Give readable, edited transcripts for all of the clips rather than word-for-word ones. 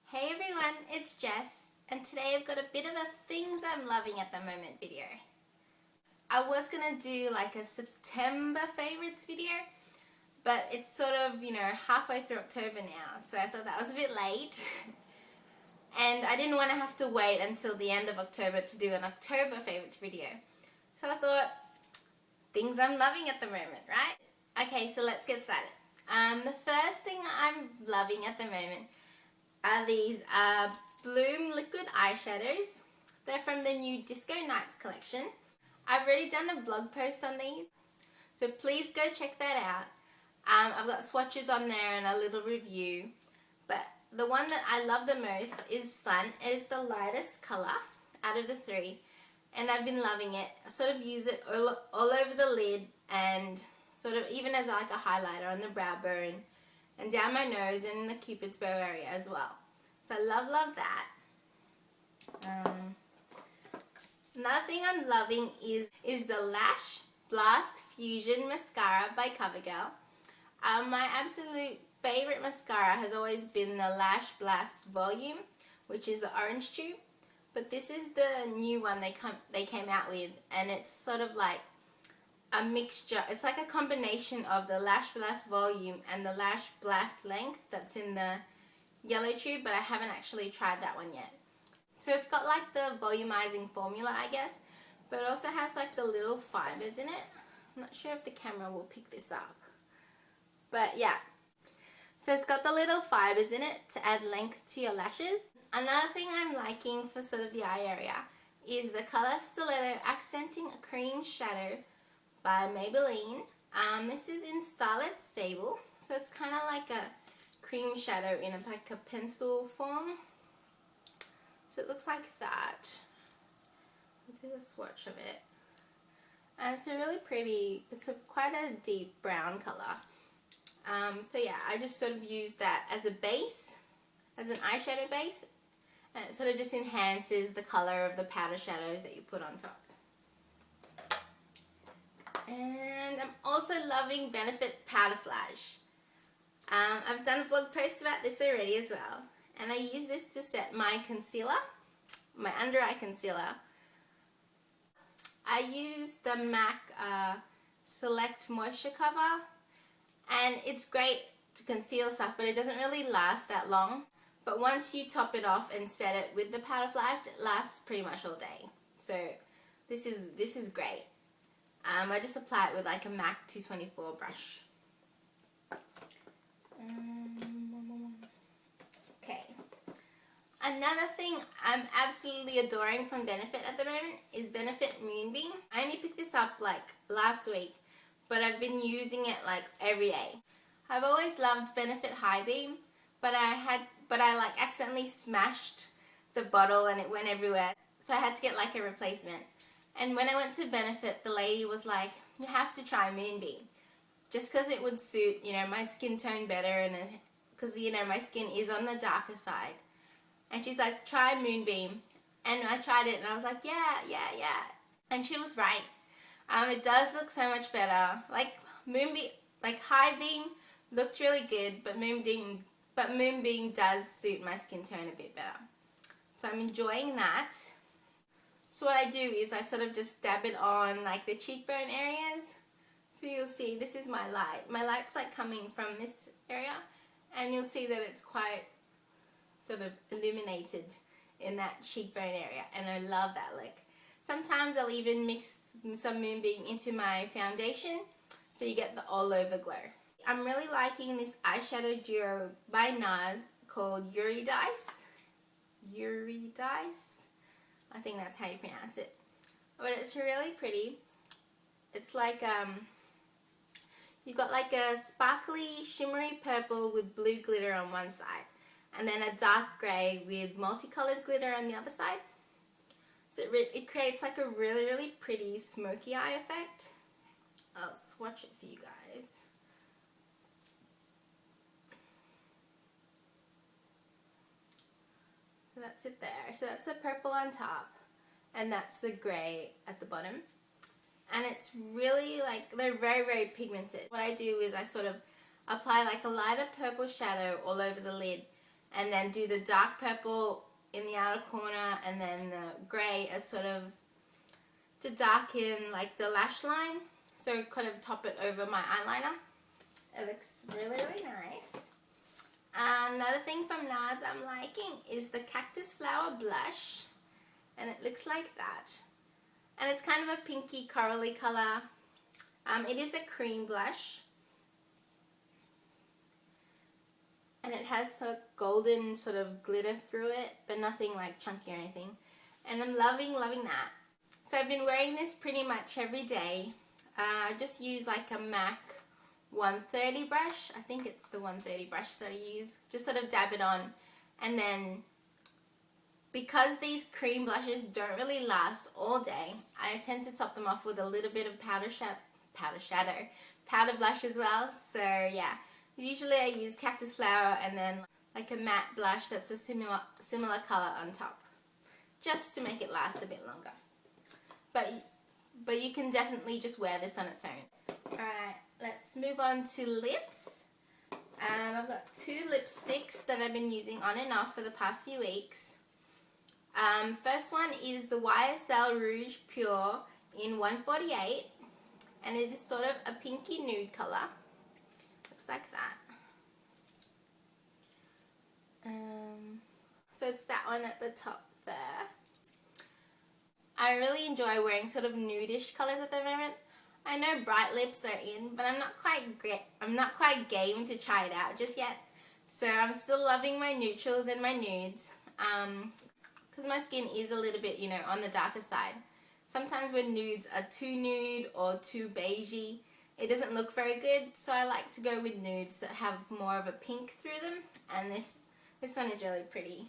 Hey everyone, it's Jess, and today I've got a bit of a things I'm loving at the moment video. I was gonna do like a September favorites video, but it's sort of, halfway through October now, so I thought that was a bit late. And I didn't want to have to wait until the end of October to do an October favorites video. So I thought, things I'm loving at the moment, right? Okay, so let's get started. The first thing I'm loving at the moment are these Bloom liquid eyeshadows. They're from the new Disco Nights collection. I've already done a blog post on these, so please go check that out. I've got swatches on there and a little review, but the one that I love the most is Sun. It is the lightest color out of the three, and I've been loving it. I sort of use it all over the lid and sort of even as like a highlighter on the brow bone and down my nose and in the Cupid's bow area as well. So I love that. Another thing I'm loving is the Lash Blast Fusion Mascara by CoverGirl. My absolute favorite mascara has always been the Lash Blast Volume, which is the orange tube. But this is the new one they came out with, and it's sort of like a mixture. It's like a combination of the Lash Blast Volume and the Lash Blast Length that's in the yellow tube, but I haven't actually tried that one yet. So it's got like the volumizing formula, I guess, but it also has like the little fibers in it. I'm not sure if the camera will pick this up, but yeah. So it's got the little fibers in it to add length to your lashes. Another thing I'm liking for sort of the eye area is the Color Stiletto Accenting Cream Shadow by Maybelline. This is in Starlit Sable, so it's kind of like a cream shadow in like a pencil form. So it looks like that. Let's do a swatch of it. And it's a really pretty, it's quite a deep brown color. So yeah, I just sort of use that as a base, as an eyeshadow base, and it sort of just enhances the color of the powder shadows that you put on top. And I'm also loving Benefit Powder Flash. I've done a blog post about this already as well, and I use this to set my concealer, my under eye concealer. I use the MAC Select Moisture Cover, and it's great to conceal stuff, but it doesn't really last that long. But once you top it off and set it with the powder flash, it lasts pretty much all day. So this is great. I just apply it with like a MAC 224 brush. Okay. Another thing I'm absolutely adoring from Benefit at the moment is Benefit Moonbeam. I only picked this up like last week, but I've been using it like every day. I've always loved Benefit High Beam, but I like accidentally smashed the bottle and it went everywhere. So I had to get like a replacement. And when I went to Benefit, the lady was like, you have to try Moonbeam. Just because it would suit, my skin tone better, and because, my skin is on the darker side. And she's like, try Moonbeam. And I tried it and I was like, yeah. And she was right. It does look so much better. Like Moonbeam, like High Beam looked really good, but Moonbeam does suit my skin tone a bit better. So I'm enjoying that. So what I do is I sort of just dab it on like the cheekbone areas. So you'll see this is my light. My light's like coming from this area, and you'll see that it's quite sort of illuminated in that cheekbone area, and I love that look. Sometimes I'll even mix some Moonbeam into my foundation so you get the all over glow. I'm really liking this eyeshadow duo by NARS called Eurydice. I think that's how you pronounce it. But it's really pretty. It's like, you've got like a sparkly, shimmery purple with blue glitter on one side, and then a dark grey with multicolored glitter on the other side. So it creates like a really pretty smoky eye effect. I'll swatch it for you guys. So that's it there. So that's the purple on top, and that's the grey at the bottom. And it's really like, they're very pigmented. What I do is I sort of apply like a lighter purple shadow all over the lid, and then do the dark purple in the outer corner, and then the grey as sort of to darken like the lash line, so kind of top it over my eyeliner. It looks really, really nice. Another thing from NARS I'm liking is the Cactus Flower Blush, and it looks like that. And it's kind of a pinky corally colour. It is a cream blush. And it has a golden sort of glitter through it, but nothing like chunky or anything. And I'm loving, loving that. So I've been wearing this pretty much every day. I just use like a MAC 130 brush. I think it's the 130 brush that I use. Just sort of dab it on. And then, because these cream blushes don't really last all day, I tend to top them off with a little bit of powder blush as well. So yeah, usually I use Cactus Flower and then like a matte blush that's a similar color on top, just to make it last a bit longer. But you can definitely just wear this on its own. Alright, let's move on to lips. I've got two lipsticks that I've been using on and off for the past few weeks. First one is the Ysl Rouge Pur in 148, and it is sort of a pinky nude color. Looks like that. So it's that one at the top there. I really enjoy wearing sort of nudish colors at the moment. I know bright lips are in, but I'm not quite game to try it out just yet. So I'm still loving my neutrals and my nudes. Because my skin is a little bit, you know, on the darker side. Sometimes when nudes are too nude or too beigey, it doesn't look very good. So I like to go with nudes that have more of a pink through them. And this one is really pretty.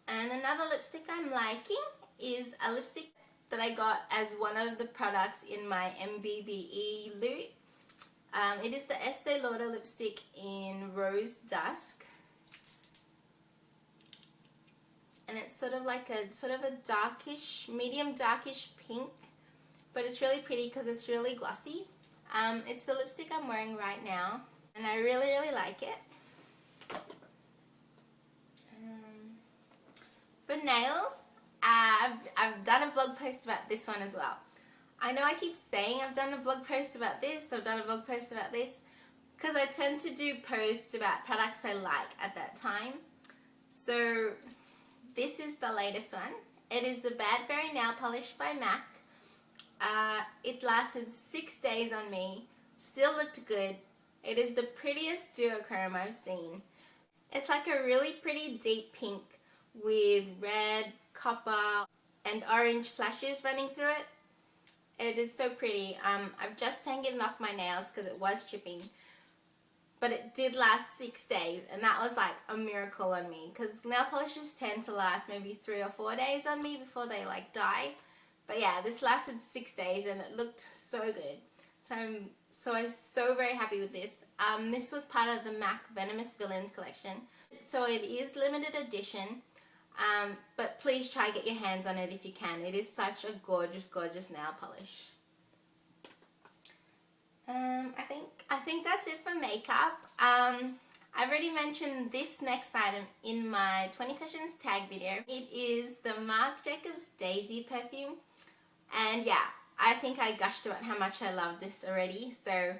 And another lipstick I'm liking is a lipstick that I got as one of the products in my MBBE loot. It is the Estee Lauder lipstick in Rose Dusk. And it's sort of like a darkish, medium darkish pink, but it's really pretty because it's really glossy. It's the lipstick I'm wearing right now, and I really, really like it. For nails, I've done a blog post about this one as well. I know I keep saying I've done a blog post about this, I've done a blog post about this, because I tend to do posts about products I like at that time. So this is the latest one. It is the Bad Fairy Nail Polish by MAC. It lasted 6 days on me. Still looked good. It is the prettiest duochrome I've seen. It's like a really pretty deep pink with red, copper, and orange flashes running through it. It is so pretty. I've just taken it off my nails because it was chipping. But it did last 6 days, and that was like a miracle on me, because nail polishes tend to last maybe 3 or 4 days on me before they like die. But yeah, this lasted 6 days and it looked so good. So I'm so very happy with this. This was part of the MAC Venomous Villains collection. So it is limited edition, but please try get your hands on it if you can. It is such a gorgeous, gorgeous nail polish. I think that's it for makeup. I've already mentioned this next item in my 20 questions tag video. It is the Marc Jacobs Daisy perfume. And yeah, I think I gushed about how much I love this already. So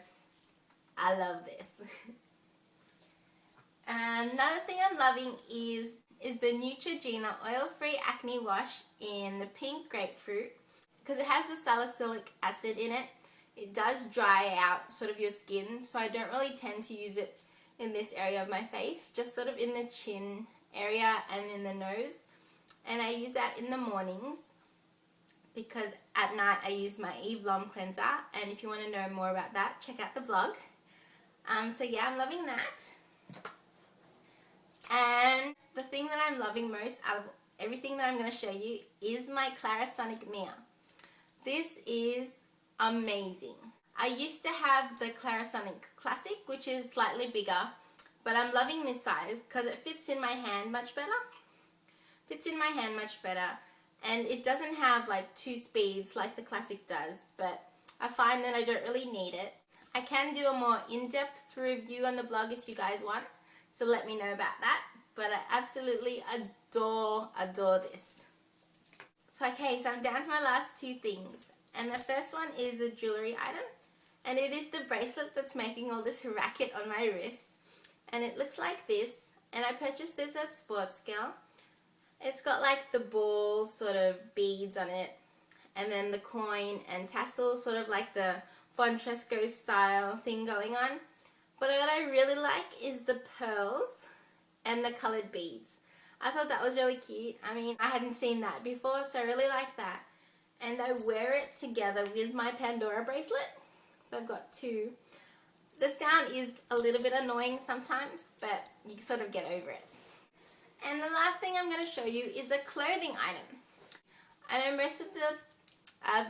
I love this. Another thing I'm loving is the Neutrogena Oil-Free Acne Wash in the pink grapefruit. Because it has the salicylic acid in it. It does dry out sort of your skin, so I don't really tend to use it in this area of my face, just sort of in the chin area and in the nose. And I use that in the mornings because at night I use my Eve Lom cleanser, and if you want to know more about that, check out the blog. So yeah, I'm loving that. And the thing that I'm loving most out of everything that I'm going to show you is my Clarisonic mirror. This is amazing. I used to have the Clarisonic Classic, which is slightly bigger, but I'm loving this size because it fits in my hand much better. And it doesn't have like 2 speeds like the Classic does, but I find that I don't really need it. I can do a more in-depth review on the blog if you guys want, So let me know about that. But I absolutely adore this. So okay, so I'm down to my last two things. And the first one is a jewelry item. And it is the bracelet that's making all this racket on my wrist. And it looks like this. And I purchased this at Sports Girl. It's got like the ball sort of beads on it. And then the coin and tassel, sort of like the Fontresco style thing going on. But what I really like is the pearls and the coloured beads. I thought that was really cute. I mean, I hadn't seen that before, so I really like that. And I wear it together with my Pandora bracelet. So I've got two. The sound is a little bit annoying sometimes, but you sort of get over it. And the last thing I'm going to show you is a clothing item. I know most of the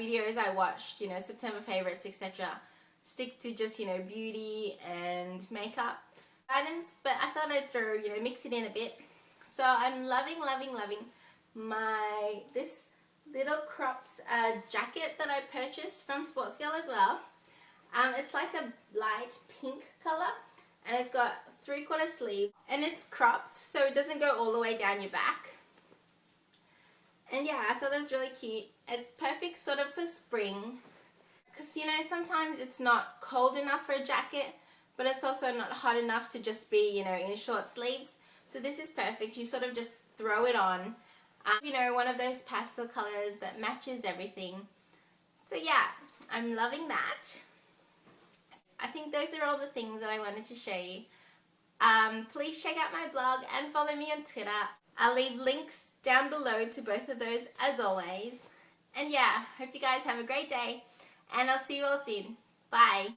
videos I watched, you know, September favorites, etc., stick to just, you know, beauty and makeup items, but I thought I'd throw, you know, mix it in a bit. So I'm loving this little cropped jacket that I purchased from Sports Girl as well. It's like a light pink color, and it's got 3/4 sleeve, and it's cropped so it doesn't go all the way down your back. And yeah, I thought that was really cute. It's perfect sort of for spring, because you know, sometimes it's not cold enough for a jacket, but it's also not hot enough to just be, you know, in short sleeves. So this is perfect. You sort of just throw it on. You know, one of those pastel colors that matches everything. So yeah, I'm loving that. I think those are all the things that I wanted to show you. Please check out my blog and follow me on Twitter. I'll leave links down below to both of those as always. And yeah, hope you guys have a great day, and I'll see you all soon. Bye.